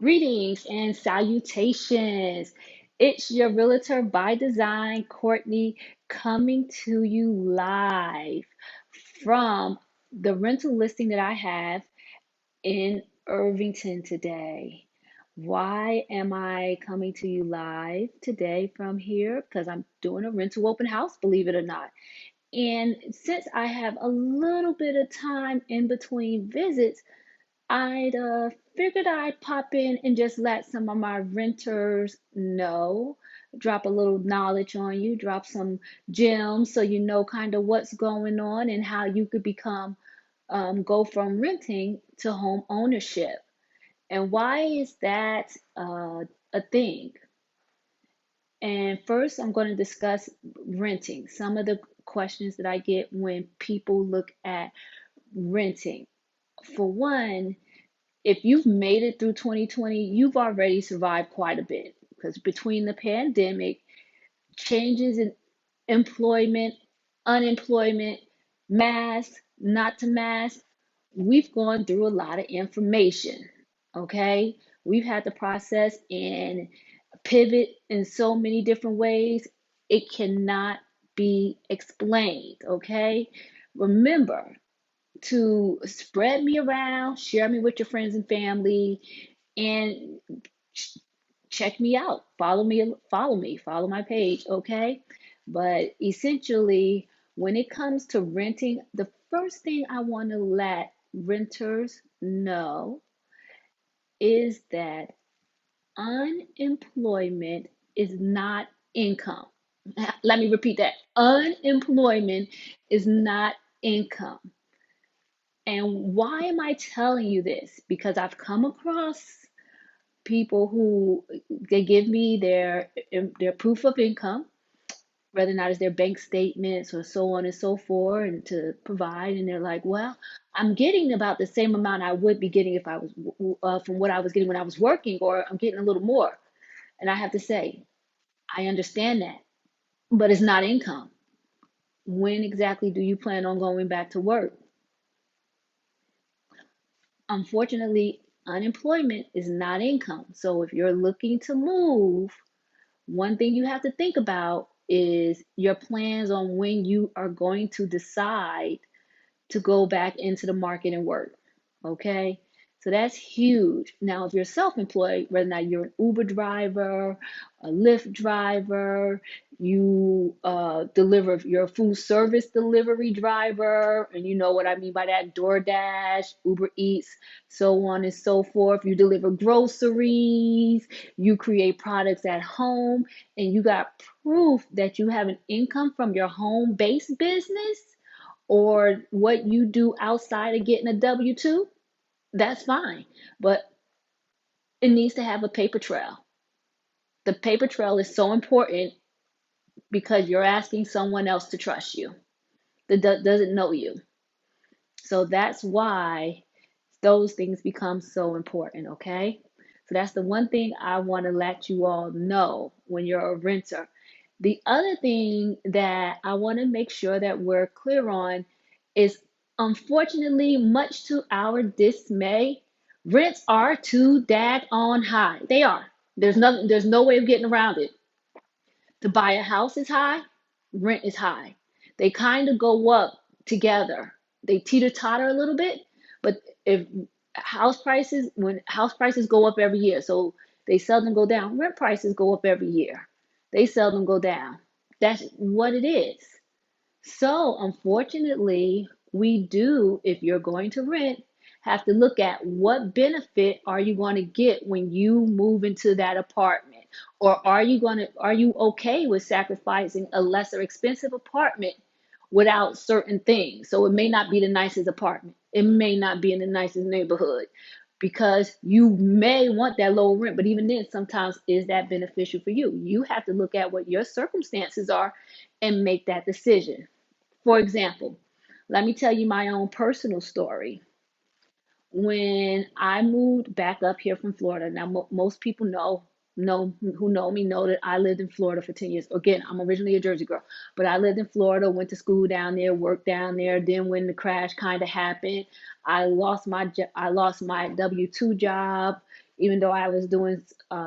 Greetings and salutations. It's your realtor by design, Courtney, coming to you live from the rental listing that I have in Irvington today. Why am I coming to you live today from here? Because I'm doing a rental open house, believe it or not. And since I have a little bit of time in between visits, I'd figured I'd pop in and just let some of my renters know, drop a little knowledge on you, drop some gems so you know kind of what's going on and how you could go from renting to home ownership. And why is that a thing? And first, I'm going to discuss renting, some of the questions that I get when people look at renting. For one, if you've made it through 2020, you've already survived quite a bit because between the pandemic, changes in employment, unemployment, mass, not to mass, we've gone through a lot of information. Okay. We've had to process and pivot in so many different ways. It cannot be explained. Okay. Remember, to spread me around, share me with your friends and family, and check me out. Follow my page, okay? But essentially, when it comes to renting, the first thing I want to let renters know is that unemployment is not income. Let me repeat that. Unemployment is not income. And why am I telling you this? Because I've come across people who they give me their proof of income, whether or not it's their bank statements or so on and so forth, and to provide. And they're like, "Well, I'm getting about the same amount I would be getting if I was from what I was getting when I was working, or I'm getting a little more." And I have to say, I understand that, but it's not income. When exactly do you plan on going back to work? Unfortunately, unemployment is not income. So if you're looking to move, one thing you have to think about is your plans on when you are going to decide to go back into the market and work. Okay. So that's huge. Now, if you're self employed, whether or not you're an Uber driver, a Lyft driver, you deliver, you're a food service delivery driver, and you know what I mean by that, DoorDash, Uber Eats, so on and so forth. You deliver groceries, you create products at home, and you got proof that you have an income from your home based business or what you do outside of getting a W 2, that's fine. But it needs to have a paper trail. The paper trail is so important because you're asking someone else to trust you that doesn't know you. So that's why those things become so important, okay? So that's the one thing I want to let you all know when you're a renter. The other thing that I want to make sure that we're clear on is, unfortunately, much to our dismay, rents are too daggone high. They are. There's no way of getting around it. To buy a house is high, rent is high. They kind of go up together. They teeter totter a little bit, but if when house prices go up every year, so they seldom go down. Rent prices go up every year. They seldom go down. That's what it is. So, unfortunately, we do, if you're going to rent, have to look at what benefit are you going to get when you move into that apartment? Or are you okay with sacrificing a lesser expensive apartment without certain things? So it may not be the nicest apartment. It may not be in the nicest neighborhood because you may want that low rent, but even then, sometimes is that beneficial for you? You have to look at what your circumstances are and make that decision. For example, let me tell you my own personal story. When I moved back up here from Florida, now most people know who know me know that I lived in Florida for 10 years. Again, I'm originally a Jersey girl, but I lived in Florida, went to school down there, worked down there. Then when the crash kind of happened, I lost my W2 job. even though I was doing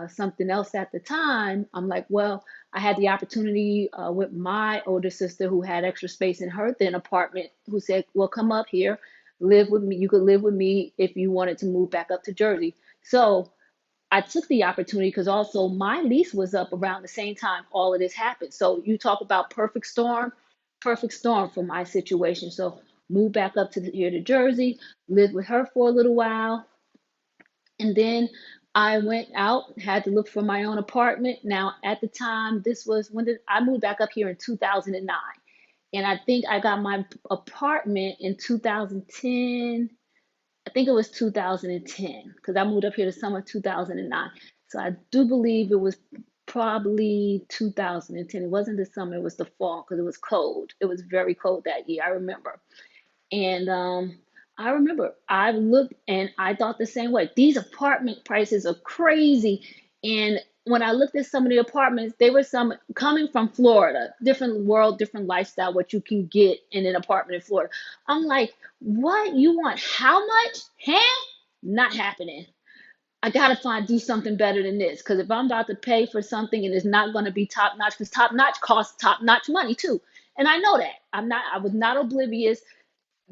something else at the time. I'm like, well, I had the opportunity with my older sister who had extra space in her thin apartment, who said, well, come up here, live with me. You could live with me if you wanted to move back up to Jersey. So I took the opportunity because also my lease was up around the same time all of this happened. So you talk about perfect storm for my situation. So moved back up to here to Jersey, lived with her for a little while, and then I went out, had to look for my own apartment. Now at the time, this was when did I moved back up here in 2009, and I think I got my apartment in 2010. I think it was 2010 because I moved up here the summer of 2009. So I do believe it was probably 2010. It wasn't the summer, it was the fall because it was cold. It was very cold that year, I remember. And I remember I looked and I thought the same way. These apartment prices are crazy. And when I looked at some of the apartments, they were some coming from Florida, different world, different lifestyle, what you can get in an apartment in Florida. I'm like, what? You want how much? Huh? Not happening. I gotta do something better than this. Because if I'm about to pay for something and it's not gonna be top notch, because top notch costs top notch money too. And I know that. I was not oblivious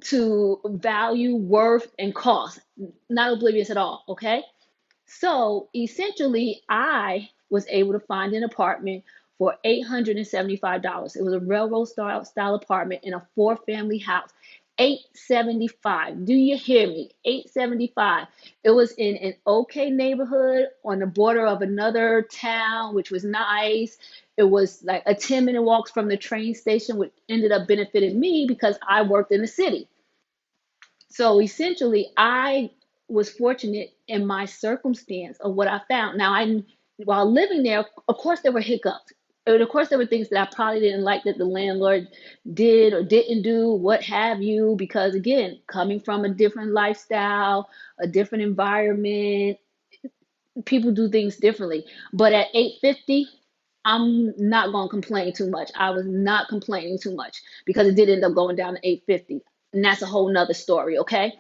to value, worth, and cost. Not oblivious at all. Okay. So essentially, I was able to find an apartment for $875. It was a railroad style apartment in a four-family house. 875. Do you hear me? 875. It was in an okay neighborhood on the border of another town, which was nice. It was like a 10-minute walk from the train station, which ended up benefiting me because I worked in the city. So essentially, I was fortunate in my circumstance of what I found. Now, while living there, of course, there were hiccups. And of course, there were things that I probably didn't like that the landlord did or didn't do, what have you, because again, coming from a different lifestyle, a different environment, people do things differently. But at 850, I'm not going to complain too much. I was not complaining too much because it did end up going down to 850. And that's a whole nother story, okay?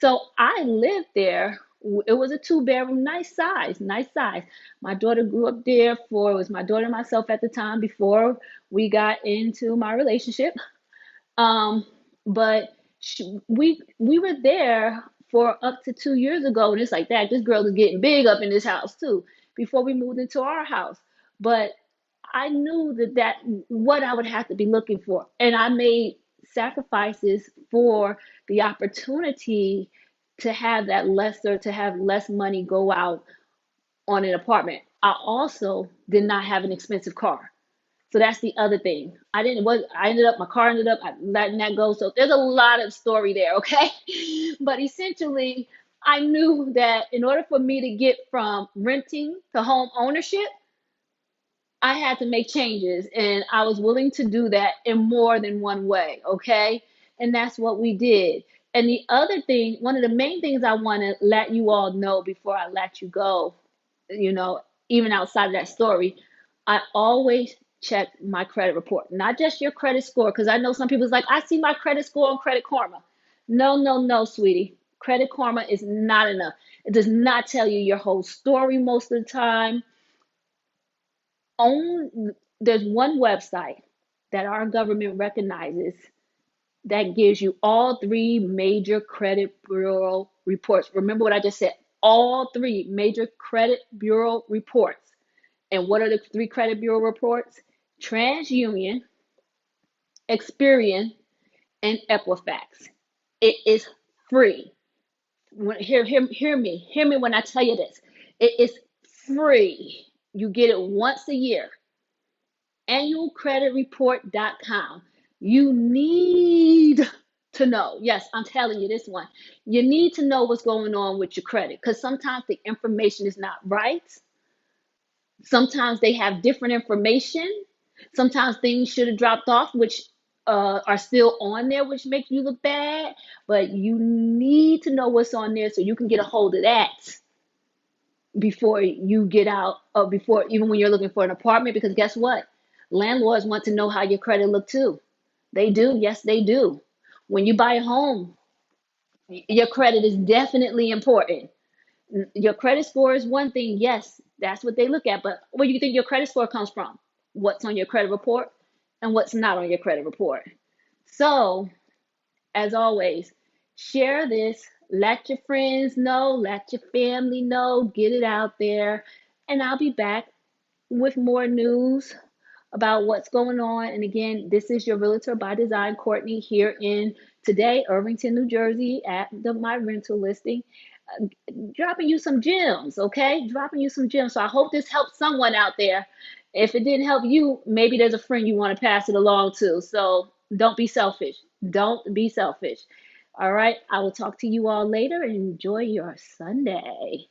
So I lived there. It was a two-bedroom, nice size, nice size. My daughter grew up there for, it was my daughter and myself at the time before we got into my relationship. Um, but we were there for up to 2 years ago, and it's like that. This girl is getting big up in this house too. Before we moved into our house, but I knew that what I would have to be looking for, and I made sacrifices for the opportunity to have less money go out on an apartment. I also did not have an expensive car. So that's the other thing. I ended up, my car ended up letting that go. So there's a lot of story there, okay? But essentially, I knew that in order for me to get from renting to home ownership, I had to make changes and I was willing to do that in more than one way, okay? And that's what we did. And the other thing, one of the main things I want to let you all know before I let you go, you know, even outside of that story, I always check my credit report, not just your credit score, because I know some people's like, I see my credit score on Credit Karma. No, no, no, sweetie. Credit Karma is not enough. It does not tell you your whole story most of the time. There's one website that our government recognizes that gives you all three major credit bureau reports. Remember what I just said, all three major credit bureau reports. And what are the three credit bureau reports? TransUnion, Experian, and Equifax. It is free. Hear me when I tell you this. It is free. You get it once a year. Annualcreditreport.com. You need to know. Yes, I'm telling you this one. You need to know what's going on with your credit because sometimes the information is not right. Sometimes they have different information. Sometimes things should have dropped off, which are still on there, which make you look bad. But you need to know what's on there so you can get a hold of that before you get out, or before even when you're looking for an apartment. Because guess what? Landlords want to know how your credit look too. They do. Yes, they do. When you buy a home, your credit is definitely important. Your credit score is one thing. Yes, that's what they look at. But where do you think your credit score comes from? What's on your credit report and what's not on your credit report. So, as always, share this. Let your friends know, let your family know, get it out there. And I'll be back with more news about what's going on. And again, this is your Realtor by Design, Courtney, here in today, Irvington, New Jersey, at my rental listing. Dropping you some gems, okay? Dropping you some gems. So I hope this helps someone out there. If it didn't help you, maybe there's a friend you want to pass it along to. So don't be selfish. Don't be selfish. All right. I will talk to you all later and enjoy your Sunday.